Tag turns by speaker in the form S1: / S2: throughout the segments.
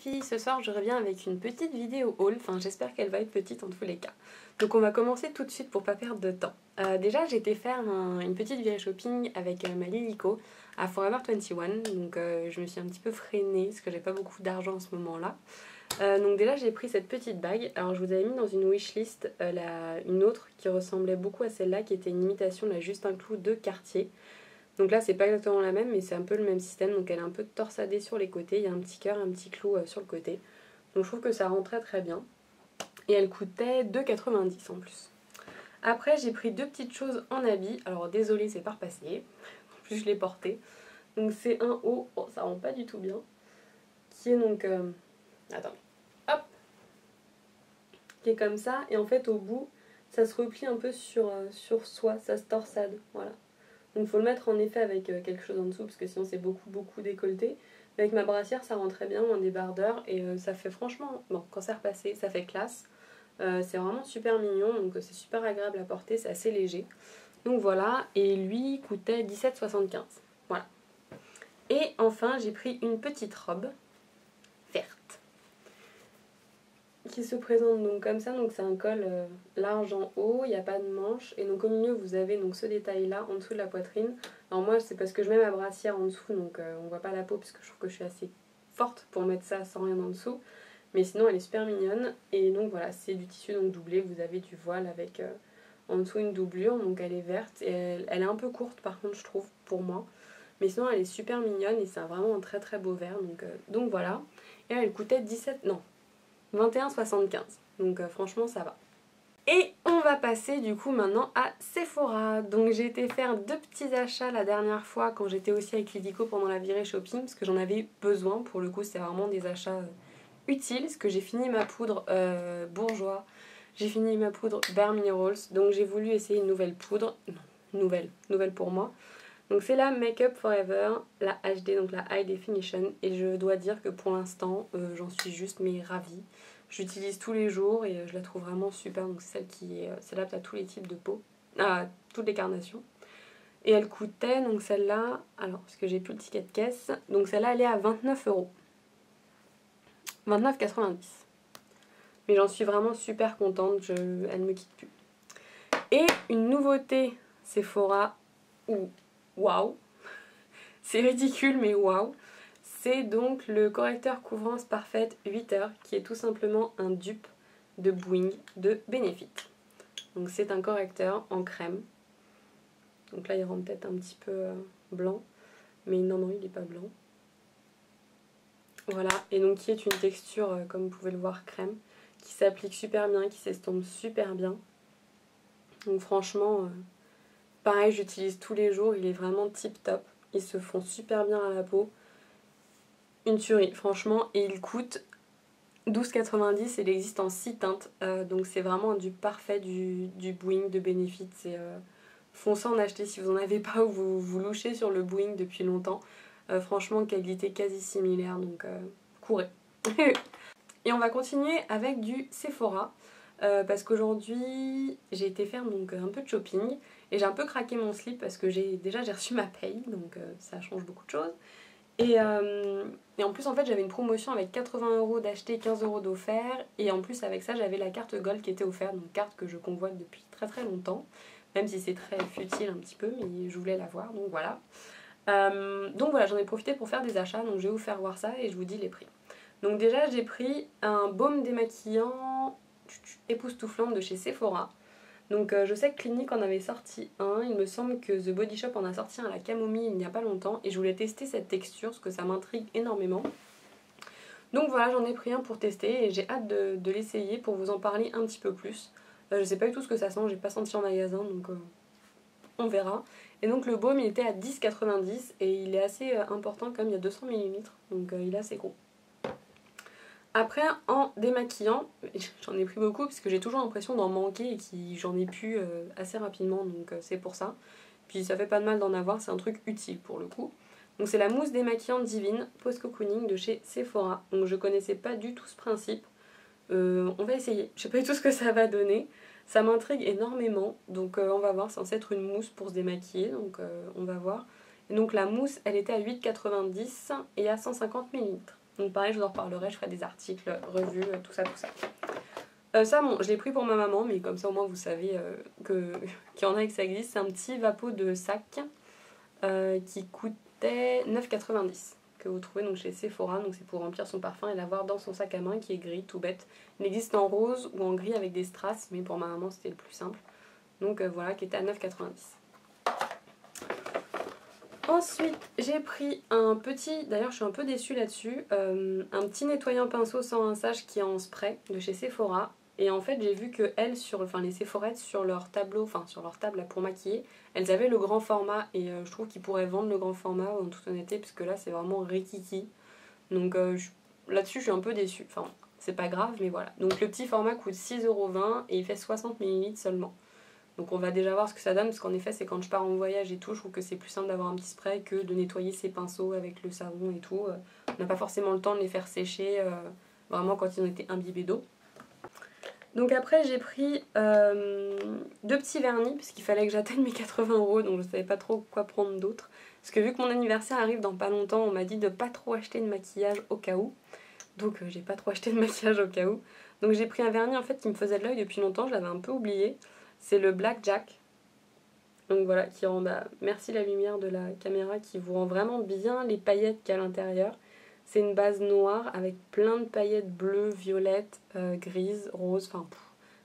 S1: filles, ce soir je reviens avec une petite vidéo haul, enfin j'espère qu'elle va être petite en tous les cas. Donc on va commencer tout de suite pour pas perdre de temps. Déjà j'ai été faire une petite virée shopping avec ma Liliko à Forever 21, donc je me suis un petit peu freinée parce que j'ai pas beaucoup d'argent en ce moment là. Donc déjà j'ai pris cette petite bague, alors je vous avais mis dans une wishlist une autre qui ressemblait beaucoup à celle-là qui était une imitation de la Juste un Clou de Cartier. Donc là c'est pas exactement la même mais c'est un peu le même système, donc elle est un peu torsadée sur les côtés, il y a un petit cœur, un petit clou sur le côté. Donc je trouve que ça rend très très bien. Et elle coûtait 2,90 € en plus. Après j'ai pris deux petites choses en habit, alors désolée c'est pas repassé, en plus je l'ai porté. Donc c'est un haut, oh, ça rend pas du tout bien, qui est donc, attendez, hop, qui est comme ça et en fait au bout ça se replie un peu sur soi, ça se torsade, voilà. Donc il faut le mettre en effet avec quelque chose en dessous parce que sinon c'est beaucoup décolleté. Mais avec ma brassière ça rend très bien, un débardeur et ça fait franchement, bon quand c'est repassé ça fait classe. C'est vraiment super mignon, donc c'est super agréable à porter, c'est assez léger. Donc voilà, et lui coûtait 17,75 €. Voilà. Et enfin j'ai pris une petite robe verte qui se présente donc comme ça, donc c'est un col large en haut, il n'y a pas de manche et donc au milieu vous avez donc ce détail là en dessous de la poitrine. Alors moi c'est parce que je mets ma brassière en dessous donc on voit pas la peau parce que je trouve que je suis assez forte pour mettre ça sans rien en dessous, mais sinon elle est super mignonne. Et donc voilà, c'est du tissu donc doublé, vous avez du voile avec en dessous une doublure, donc elle est verte et elle est un peu courte par contre je trouve pour moi, mais sinon elle est super mignonne et c'est vraiment un très beau vert, donc voilà. Et elle coûtait 21,75 €, donc franchement ça va. Et on va passer du coup maintenant à Sephora. Donc j'ai été faire deux petits achats la dernière fois quand j'étais aussi avec Liliko pendant la virée shopping parce que j'en avais besoin, pour le coup c'est vraiment des achats utiles parce que j'ai fini ma poudre Bourjois, j'ai fini ma poudre Bare Minerals, donc j'ai voulu essayer une nouvelle poudre, non, nouvelle pour moi. Donc c'est la Make Up Forever, la HD, donc la High Definition, et je dois dire que pour l'instant j'en suis juste mais ravie. J'utilise tous les jours et je la trouve vraiment super, donc c'est celle qui s'adapte à tous les types de peau, à toutes les carnations. Et elle coûtait, donc celle-là, alors parce que j'ai plus le ticket de caisse, donc celle-là elle est à 29 €. 29,90 €. Mais j'en suis vraiment super contente, elle me quitte plus. Et une nouveauté Sephora, waouh, c'est ridicule mais waouh, c'est donc le correcteur couvrance parfaite 8 heures qui est tout simplement un dupe de Boing de Benefit. Donc c'est un correcteur en crème, donc là il rend peut-être un petit peu blanc, mais non il n'est pas blanc. Voilà, et donc qui est une texture comme vous pouvez le voir crème, qui s'applique super bien, qui s'estompe super bien. Donc franchement pareil, j'utilise tous les jours, il est vraiment tip top, ils se font super bien à la peau. Une tuerie franchement, et il coûte 12,90 € et il existe en 6 teintes, donc c'est vraiment un dupe parfait du Boing de Benefit. Foncez en acheter si vous en avez pas ou vous louchez sur le Boing depuis longtemps. Franchement qualité quasi similaire, donc courez. Et on va continuer avec du Sephora. Parce qu'aujourd'hui j'ai été faire donc un peu de shopping et j'ai un peu craqué mon slip parce que j'ai reçu ma paye, donc ça change beaucoup de choses. Et en plus en fait j'avais une promotion avec 80 € d'acheté, 15 € d'offert, et en plus avec ça j'avais la carte Gold qui était offerte, donc carte que je convoite depuis très longtemps, même si c'est très futile un petit peu, mais je voulais l'avoir, donc voilà. Donc voilà, j'en ai profité pour faire des achats, donc je vais vous faire voir ça et je vous dis les prix. Donc déjà j'ai pris un baume démaquillant époustouflant de chez Sephora. Donc je sais que Clinique en avait sorti un, il me semble que The Body Shop en a sorti un à la camomille il n'y a pas longtemps et je voulais tester cette texture parce que ça m'intrigue énormément. Donc voilà, j'en ai pris un pour tester et j'ai hâte de l'essayer pour vous en parler un petit peu plus. Je sais pas du tout ce que ça sent, j'ai pas senti en magasin, donc on verra. Et donc le baume il était à 10,90 € et il est assez important comme il y a 200 ml, donc il est assez gros. Après en démaquillant, j'en ai pris beaucoup parce que j'ai toujours l'impression d'en manquer et que j'en ai plus assez rapidement, donc c'est pour ça. Puis ça fait pas de mal d'en avoir, c'est un truc utile pour le coup. Donc c'est la mousse démaquillante divine Post Cocooning de chez Sephora. Donc je connaissais pas du tout ce principe. On va essayer, je sais pas du tout ce que ça va donner. Ça m'intrigue énormément, donc on va voir, c'est censé être une mousse pour se démaquiller, donc on va voir. Et donc la mousse elle était à 8,90 € et à 150 ml. Donc pareil, je vous en reparlerai, je ferai des articles, revues, tout ça, tout ça. Ça, bon, je l'ai pris pour ma maman, mais comme ça au moins vous savez qu'il y en a et que ça existe. C'est un petit vapeau de sac qui coûtait 9,90 que vous trouvez donc chez Sephora. Donc c'est pour remplir son parfum et l'avoir dans son sac à main qui est gris, tout bête. Il existe en rose ou en gris avec des strass, mais pour ma maman c'était le plus simple. Donc voilà, qui était à 9,90. Ensuite, j'ai pris un petit, d'ailleurs je suis un peu déçue là-dessus, un petit nettoyant pinceau sans rinçage qui est en spray de chez Sephora. Et en fait j'ai vu que elles, les Sephorettes sur leur tableau, enfin sur leur table là, pour maquiller, elles avaient le grand format et je trouve qu'ils pourraient vendre le grand format en toute honnêteté, parce que là c'est vraiment rikiki. Donc là-dessus je suis un peu déçue, enfin c'est pas grave mais voilà. Donc le petit format coûte 6,20 € et il fait 60 ml seulement. Donc on va déjà voir ce que ça donne, parce qu'en effet c'est quand je pars en voyage et tout, je trouve que c'est plus simple d'avoir un petit spray que de nettoyer ses pinceaux avec le savon et tout. On n'a pas forcément le temps de les faire sécher vraiment quand ils ont été imbibés d'eau. Donc après j'ai pris 2 petits vernis, parce qu'il fallait que j'atteigne mes 80 €, donc je savais pas trop quoi prendre d'autre. Parce que vu que mon anniversaire arrive dans pas longtemps, on m'a dit de pas trop acheter de maquillage au cas où. Donc j'ai pas trop acheté de maquillage au cas où. Donc j'ai pris un vernis en fait qui me faisait de l'œil depuis longtemps, je l'avais un peu oublié. C'est le Black Jack. Donc voilà, qui rend, merci la lumière de la caméra qui vous rend vraiment bien les paillettes qu'il y a à l'intérieur. C'est une base noire avec plein de paillettes bleues, violettes, grises, roses, enfin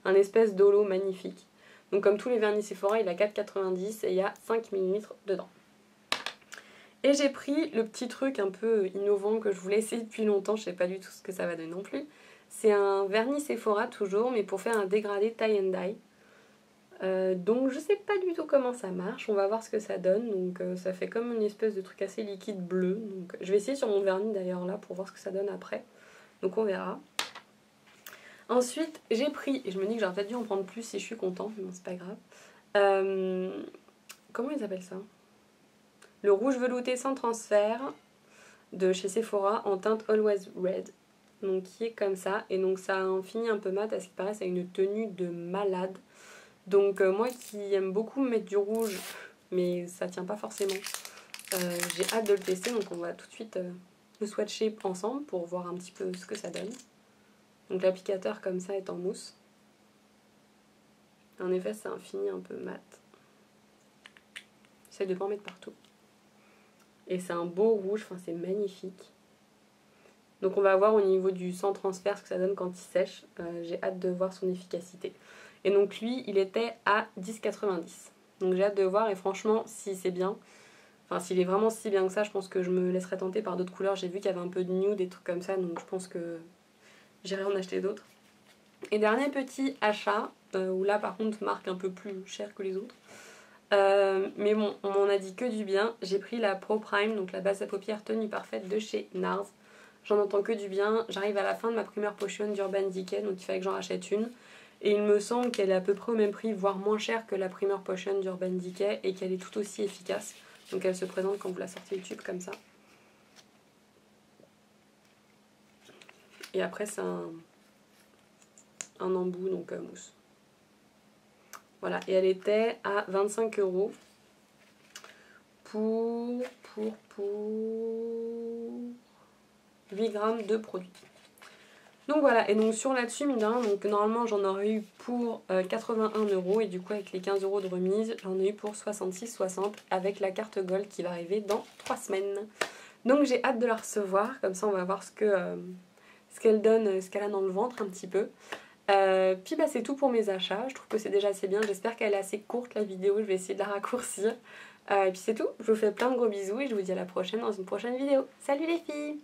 S1: un espèce d'holo magnifique. Donc comme tous les vernis Sephora, il a 4,90 et il y a 5 ml dedans. Et j'ai pris le petit truc un peu innovant que je voulais essayer depuis longtemps, je sais pas du tout ce que ça va donner non plus. C'est un vernis Sephora toujours, mais pour faire un dégradé tie and dye. Donc je sais pas du tout comment ça marche, on va voir ce que ça donne. Donc ça fait comme une espèce de truc assez liquide bleu. Donc je vais essayer sur mon vernis d'ailleurs là pour voir ce que ça donne après. Donc on verra. Ensuite j'ai pris, et je me dis que j'aurais peut-être dû en prendre plus si je suis contente, mais bon c'est pas grave. Comment ils appellent ça? Le rouge velouté sans transfert de chez Sephora en teinte Always Red. Donc qui est comme ça, et donc ça a un fini un peu mat, à ce qui paraît ça a une tenue de malade. Donc moi qui aime beaucoup mettre du rouge, mais ça tient pas forcément, j'ai hâte de le tester, donc on va tout de suite le swatcher ensemble pour voir un petit peu ce que ça donne. Donc l'applicateur comme ça est en mousse. En effet c'est un fini un peu mat. J'essaie de pas en mettre partout. Et c'est un beau rouge, enfin c'est magnifique. Donc on va voir au niveau du sans transfert ce que ça donne quand il sèche. J'ai hâte de voir son efficacité. Et donc lui, il était à 10,90 €. Donc j'ai hâte de voir, et franchement, si c'est bien, enfin s'il est vraiment si bien que ça, je pense que je me laisserai tenter par d'autres couleurs. J'ai vu qu'il y avait un peu de nude, des trucs comme ça, donc je pense que j'irai en acheter d'autres. Et dernier petit achat, où là par contre marque un peu plus cher que les autres. Mais bon, on m'en a dit que du bien. J'ai pris la Pro Prime, donc la base à paupières tenue parfaite de chez NARS. J'en entends que du bien. J'arrive à la fin de ma Primer Potion d'Urban Decay, donc il fallait que j'en rachète une. Et il me semble qu'elle est à peu près au même prix, voire moins chère que la Primer Potion d'Urban Decay, et qu'elle est tout aussi efficace. Donc elle se présente quand vous la sortez du tube comme ça. Et après c'est un embout, donc mousse. Voilà, et elle était à 25 € pour 8 grammes de produit. Donc voilà, et donc sur là-dessus, mine de rien, donc normalement j'en aurais eu pour 81 € et du coup avec les 15 € de remise, j'en ai eu pour 66,60 avec la carte Gold qui va arriver dans 3 semaines. Donc j'ai hâte de la recevoir, comme ça on va voir ce qu'elle donne, ce qu'elle a dans le ventre un petit peu. Puis c'est tout pour mes achats, je trouve que c'est déjà assez bien, j'espère qu'elle est assez courte la vidéo, je vais essayer de la raccourcir. Et puis c'est tout, je vous fais plein de gros bisous et je vous dis à la prochaine dans une prochaine vidéo. Salut les filles!